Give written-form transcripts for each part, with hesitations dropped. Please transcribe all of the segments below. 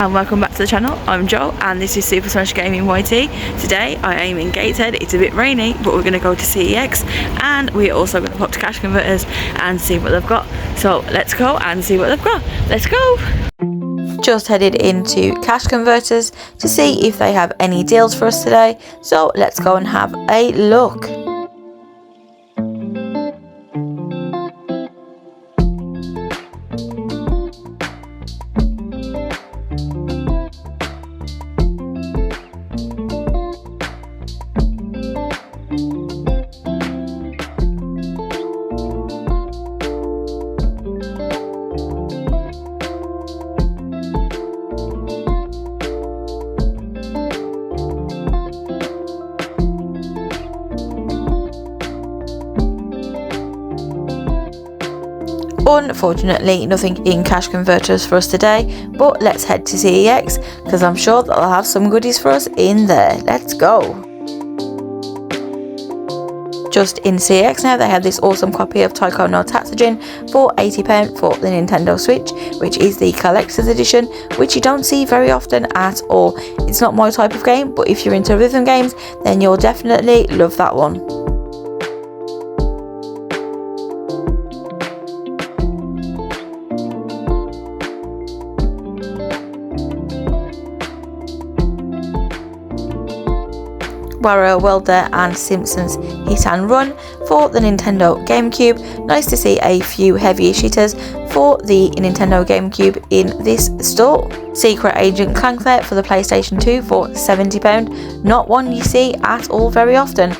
And welcome back to the channel. I'm Joel and this is Super Smash Gaming YT. Today I am in Gateshead. It's a bit rainy, but we're going to go to CEX and we're also going to pop to cash converters and see what they've got. So let's go and see what they've got. Let's go! Just headed into cash converters to see if they have any deals for us today. So let's go and have a look. Unfortunately, nothing in cash converters for us today, but let's head to CEX because I'm sure that they'll have some goodies for us in there. Let's go. Just in CEX now, they have this awesome copy of Taiko no Tatsujin for £80 for the Nintendo Switch, which is the collector's edition, which you don't see very often at all. It's not my type of game, but if you're into rhythm games, then you'll definitely love that one. Wario World there and Simpsons Hit and Run for the Nintendo GameCube. Nice to see a few heavy hitters for the Nintendo GameCube in this store. Secret Agent Clank there for the PlayStation 2 for £70. Not one you see at all very often.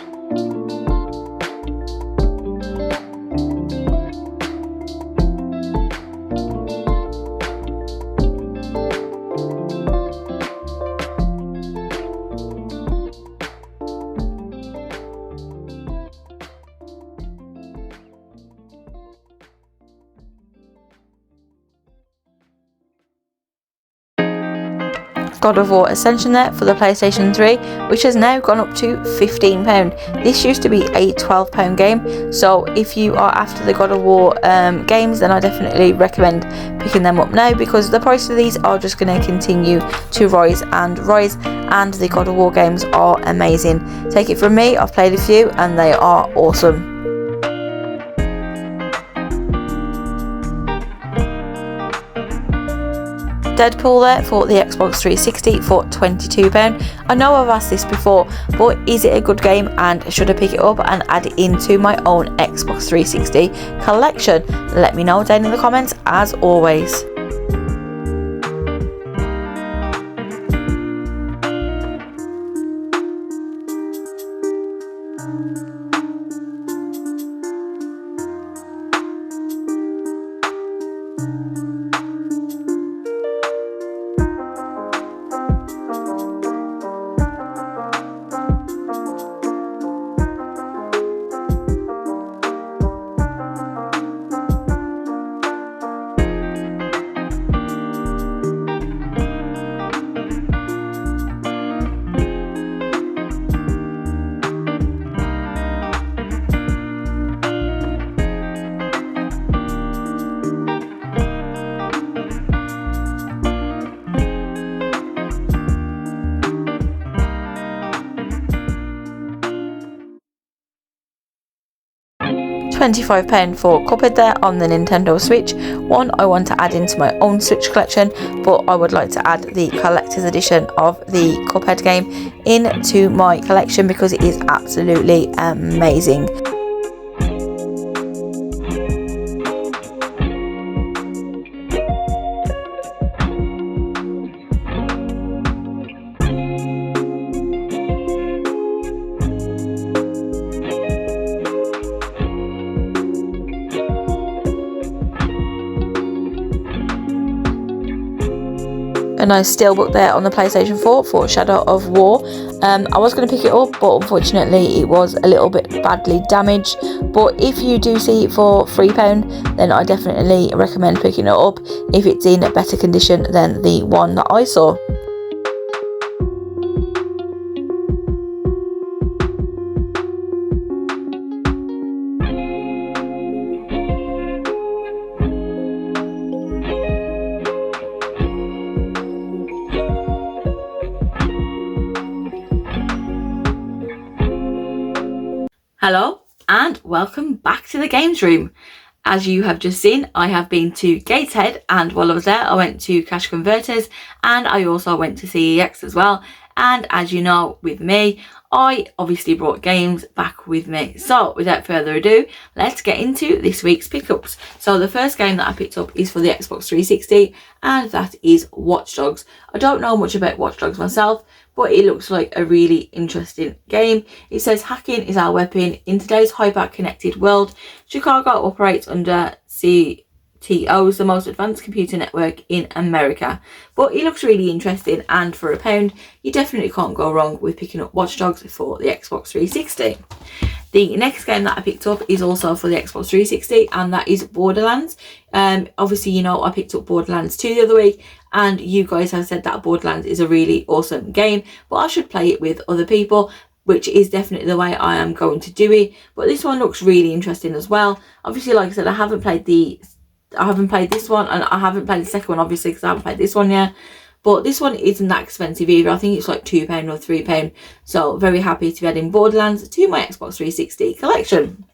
God of War Ascension there for the PlayStation 3, which has now gone up to £15. This used to be a £12 game, so if you are after the God of War games, then I definitely recommend picking them up now because the price of these are just going to continue to rise and rise, and the God of War games are amazing. Take it from me, I've played a few and they are awesome. Deadpool there for the Xbox 360 for £22. I know I've asked this before, but is it a good game and should I pick it up and add it into my own Xbox 360 collection? Let me know down in the comments as always. £25 for Cuphead there on the Nintendo Switch. One I want to add into my own Switch collection, but I would like to add the collector's edition of the Cuphead game into my collection because it is absolutely amazing. A nice steelbook there on the PlayStation 4 for Shadow of War. I was going to pick it up, but unfortunately it was a little bit badly damaged. But if you do see it for £3, then I definitely recommend picking it up if it's in better condition than the one that I saw. Hello and welcome back to the games room. As you have just seen, I have been to Gateshead, and while I was there I went to Cash Converters and I also went to CEX as well. And as you know, with me, I obviously brought games back with me. So without further ado, let's get into this week's pickups. So the first game that I picked up is for the Xbox 360, and that is Watch Dogs. I don't know much about Watch Dogs myself, but it looks like a really interesting game. It says hacking is our weapon. In today's hyper-connected world, Chicago operates under CTO's, the most advanced computer network in America. But it looks really interesting, and for £1, you definitely can't go wrong with picking up Watch Dogs for the Xbox 360. The next game that I picked up is also for the Xbox 360, and that is Borderlands. Obviously, you know, I picked up Borderlands 2 the other week, and you guys have said that Borderlands is a really awesome game, but I should play it with other people, which is definitely the way I am going to do it. But this one looks really interesting as well. Obviously, like I said, I haven't played this one, and I haven't played the second one, obviously, because I haven't played this one yet. But this one isn't that expensive either. I think it's like £2 or £3. So very happy to be adding Borderlands to my Xbox 360 collection.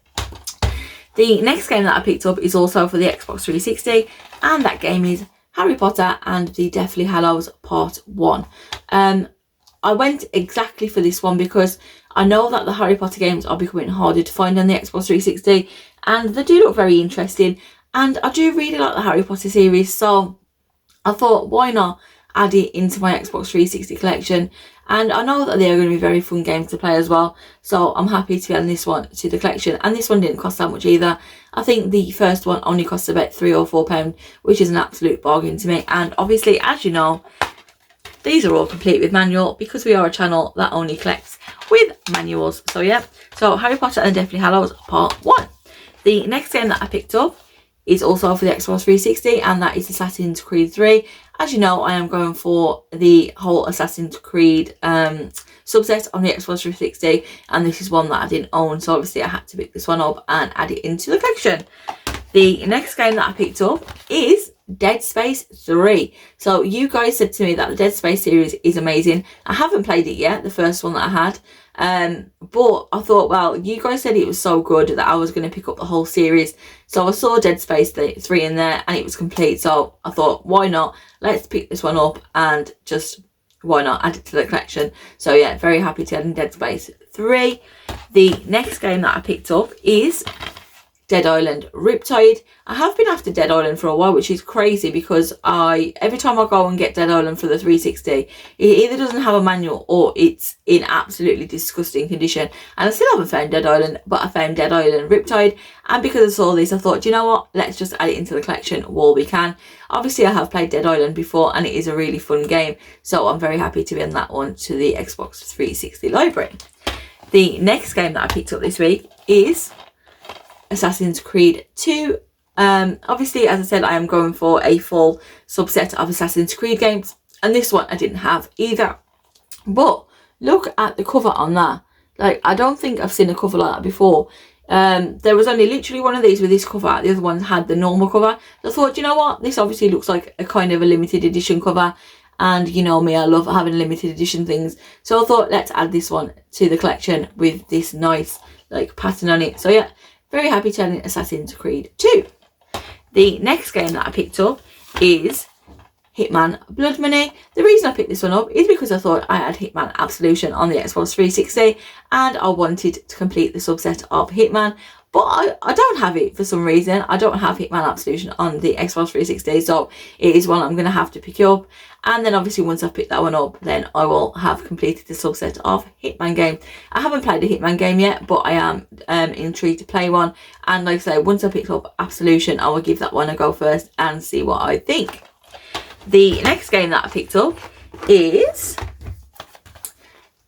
The next game that I picked up is also for the Xbox 360, and that game is Harry Potter and the Deathly Hallows Part 1. I went exactly for this one because I know that the Harry Potter games are becoming harder to find on the Xbox 360, and they do look very interesting, and I do really like the Harry Potter series, so I thought, why not add it into my Xbox 360 collection? And I know that they are going to be very fun games to play as well, so I'm happy to be adding this one to the collection. And this one didn't cost that much either. I think the first one only cost about £3 or £4, which is an absolute bargain to me. And obviously, as you know, these are all complete with manual, because we are a channel that only collects with manuals. So yeah, so Harry Potter and Deathly Hallows Part 1. The next game that I picked up is also for the Xbox 360, and that is Assassin's Creed 3. As you know, I am going for the whole Assassin's Creed subset on the Xbox 360, and this is one that I didn't own, so obviously I had to pick this one up and add it into the collection. The next game that I picked up is Dead Space 3. So you guys said to me that the Dead Space series is amazing. I haven't played it yet, the first one that I had, but I thought, well, you guys said it was so good that I was going to pick up the whole series. So I saw Dead Space 3 in there and it was complete, so I thought, why not, let's pick this one up and just, why not, add it to the collection. So yeah, very happy to add in Dead Space 3. The next game that I picked up is Dead Island Riptide. I have been after Dead Island for a while, which is crazy because every time I go and get Dead Island for the 360, it either doesn't have a manual or it's in absolutely disgusting condition. And I still haven't found Dead Island, but I found Dead Island Riptide, and because I saw this, I thought, you know what, let's just add it into the collection while we can. Obviously, I have played Dead Island before, and it is a really fun game, so I'm very happy to be in that one to the Xbox 360 library. The next game that I picked up this week is Assassin's Creed 2. Obviously, as I said, I am going for a full subset of Assassin's Creed games, and this one I didn't have either. But look at the cover on that. Like, I don't think I've seen a cover like that before. There was only literally one of these with this cover. The other ones had the normal cover. So I thought, you know what, this obviously looks like a kind of a limited edition cover, and you know me, I love having limited edition things. So I thought, let's add this one to the collection with this nice like pattern on it. So yeah, very happy to add in Assassin's Creed 2. The next game that I picked up is Hitman Blood Money. The reason I picked this one up is because I thought I had Hitman Absolution on the Xbox 360 and I wanted to complete the subset of Hitman, but I don't have it for some reason. I don't have Hitman Absolution on the Xbox 360, so it is one I'm going to have to pick up. And then obviously once I've picked that one up, then I will have completed the subset of Hitman game. I haven't played a Hitman game yet, but I am intrigued to play one. And like I say, once I picked up Absolution, I will give that one a go first and see what I think. The next game that I picked up is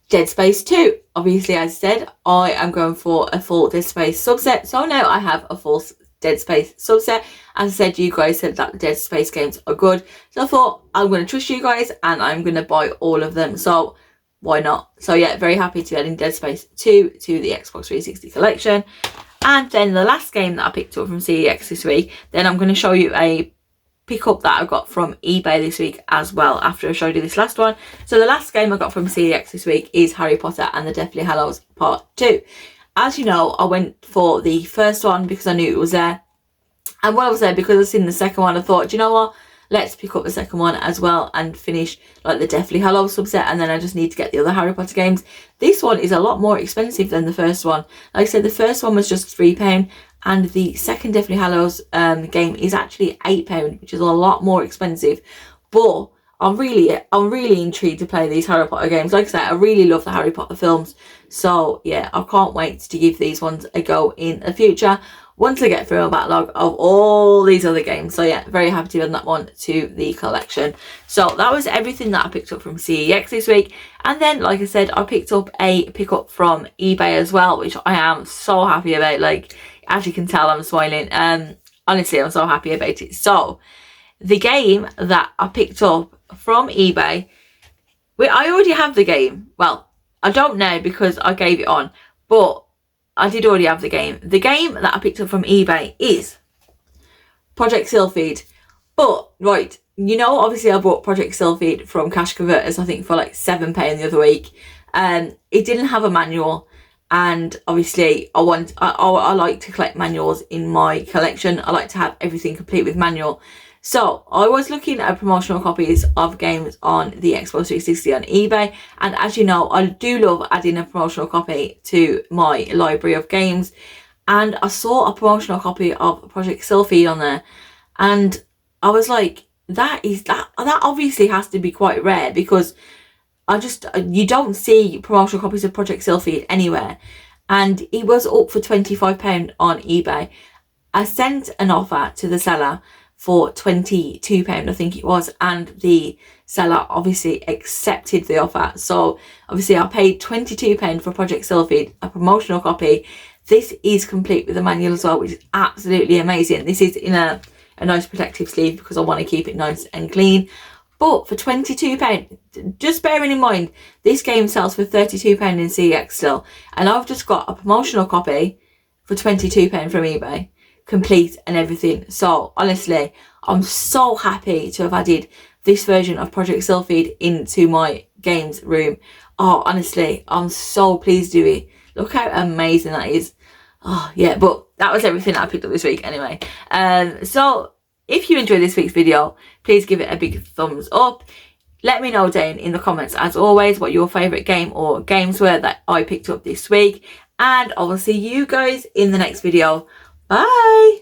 Dead Space 2. Obviously, as I said, I am going for a full Dead Space subset. So now I have a full Dead Space subset. As I said, you guys said that the Dead Space games are good. So I thought, I'm going to trust you guys and I'm going to buy all of them. So why not? So yeah, very happy to add in Dead Space 2 to the Xbox 360 collection. And then the last game that I picked up from CEX this week, then I'm going to show you a pickup that I got from eBay this week as well, after I showed you this last one. So the last game I got from CEX this week is Harry Potter and the Deathly Hallows Part 2. as you know, I went for the first one because I knew it was there. And when I was there, because I've seen the second one, I thought, do you know what? Let's pick up the second one as well and finish like the Deathly Hallows subset, and then I just need to get the other Harry Potter games. This one is a lot more expensive than the first one. Like I said, the first one was just £3, and the second Deathly Hallows game is actually £8, which is a lot more expensive. But I'm really intrigued to play these Harry Potter games. Like I said, I really love the Harry Potter films. So yeah, I can't wait to give these ones a go in the future once I get through a backlog of all these other games. So yeah, very happy to add that one to the collection. So that was everything that I picked up from CEX this week. And then, like I said, I picked up a pickup from eBay as well, which I am so happy about. Like, as you can tell, I'm smiling. Honestly, I'm so happy about it. So the game that I picked up from eBay, I already have the game. Well, I don't know because I gave it on, but I did already have the game. The game that I picked up from eBay is Project Sylphid. But, right, you know, obviously I bought Project Sylphid from Cash Converters, I think for like £7 the other week. It didn't have a manual, and obviously I like to collect manuals in my collection. I like to have everything complete with manual. So I was looking at promotional copies of games on the Xbox 360 on eBay, and as you know, I do love adding a promotional copy to my library of games, and I saw a promotional copy of Project Sylphid on there, and I was like, that obviously has to be quite rare, because you don't see promotional copies of Project Sylphid anywhere, and it was up for £25 on eBay. I sent an offer to the seller for £22, I think it was, and the seller obviously accepted the offer. So obviously I paid £22 for Project Sylphid, a promotional copy. This is complete with a manual as well, which is absolutely amazing. This is in a nice protective sleeve because I want to keep it nice and clean. But for £22, just bearing in mind, this game sells for £32 in CEX still, and I've just got a promotional copy for £22 from eBay, complete and everything. So honestly, I'm so happy to have added this version of Project Sylphid into my games room. Oh, honestly, I'm so pleased with it. Look how amazing that is. Oh yeah, but that was everything that I picked up this week anyway. So if you enjoyed this week's video, please give it a big thumbs up. Let me know down in the comments, as always, what your favourite game or games were that I picked up this week. And I will see you guys in the next video. Bye!